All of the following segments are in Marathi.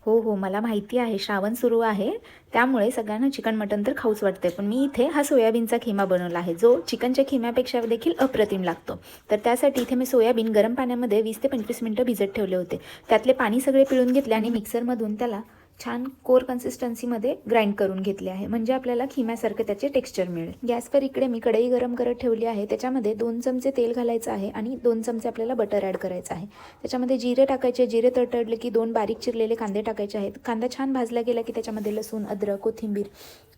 हो, मला माहिती आहे श्रावण सुरू आहे, त्यामुळे सगळ्यांना चिकन मटण तर खाऊच वाटते. पण मी इथे हा सोयाबीनचा खिमा बनवला आहे, जो चिकनच्या खिम्यापेक्षा देखील अप्रतिम लागतो. तर त्यासाठी इथे मी सोयाबीन गरम पाण्यामध्ये 20 ते 25 मिनिटं भिजत ठेवले होते. त्यातले पाणी सगळे पिळून घेतले आणि मिक्सरमधून त्याला छान कोर कन्सिस्टन्सीमध्ये ग्राइंड करून घेतले आहे, म्हणजे आपल्याला खिम्यासारखे त्याचे टेक्स्चर मिळेल. गॅसवर इकडे मी कढई गरम करत ठेवली आहे. त्याच्यामध्ये 2 चमचे तेल घालायचं आहे आणि 2 चमचे आपल्याला बटर ॲड करायचं आहे. त्याच्यामध्ये जिरे टाकायचे. जिरे तडतडले की 2 बारीक चिरलेले कांदे टाकायचे आहेत. कांदा छान भाजला गेला की त्याच्यामध्ये लसूण, अद्रक, कोथिंबीर,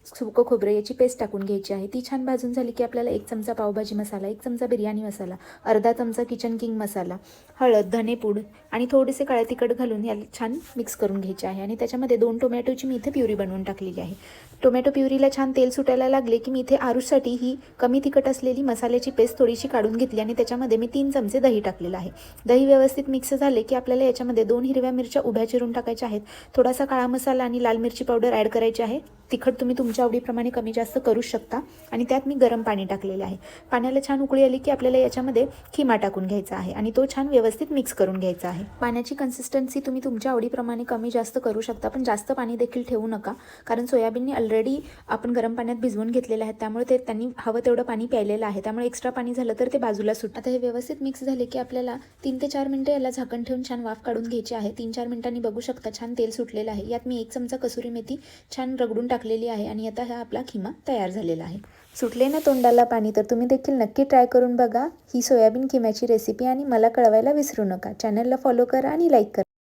सुकं खोबरं याची पेस्ट टाकून घ्यायची आहे. ती छान भाजून झाली की आपल्याला 1 चमचा पावभाजी मसाला, 1 चमचा बिर्याणी मसाला, अर्धा चमचा किचन किंग मसाला, हळद, धनेपूड आणि थोडेसे काळे तिखट घालून याला छान मिक्स करून घ्यायचे आहे. आणि त्याच्यामध्ये 2 टोमॅटोची मी इथे प्युरी बनवून टाकलेली आहे. टोमॅटो प्युरीला छान तेल सुटायला लागले की मी इथे आरूसाठी ही कमी तिखट असलेली मसाल्याची पेस्ट थोडीशी काढून घेतली आणि त्याच्यामध्ये मी 3 चमचे दही टाकलेलं आहे. दही व्यवस्थित मिक्स झाले की आपल्याला याच्यामध्ये 2 हिरव्या मिरच्या उभ्या चिरून टाकायच्या आहेत. थोडासा काळा मसाला आणि लाल मिरची पावडर ॲड करायची आहे. तिखट तुम्ही तुमच्या आवडीप्रमाणे कमी जास्त करू शकता. आणि त्यात मी गरम पाणी टाकलेलं आहे. पाण्याला छान उकळी आली की आपल्याला याच्यामध्ये खिमा टाकून घ्यायचा आहे आणि तो छान व्यवस्थित मिक्स करून घ्यायचा आहे. पाण्याची कन्सिस्टन्सी तुम्ही तुमच्या आवडीप्रमाणे कमी जास्त करू शकता, पण जास्त पाणी देखील ठेवू नका, कारण सोयाबीनने ऑलरेडी आपण गरम पाण्यात भिजवून घेतलेलं आहे, त्यामुळे ते त्यांनी हवं तेवढं पाणी प्यायलेलं आहे. त्यामुळे एक्स्ट्रा पाणी झालं तर ते बाजूला सुट. आता हे व्यवस्थित मिक्स झाले की आपल्याला 3 ते 4 मिनिटं याला झाकण ठेवून छान वाफ काढून घ्यायची आहे. 3-4 मिनिटांनी बघू शकता छान तेल सुटलेलं आहे. यात मी 1 चमचा कसुरी मेथी छान रगडून टाकलेली आहे आणि आता हा आपला खिमा तयार झालेला आहे. सुटले ना तोंडाला पाणी, तर तुम्ही देखील नक्की ट्राय करून बघा ही सोयाबीन खिम्याची रेसिपी आणि मला कळवायला विसरू नका. चॅनलला फॉलो करा आणि लाईक करा.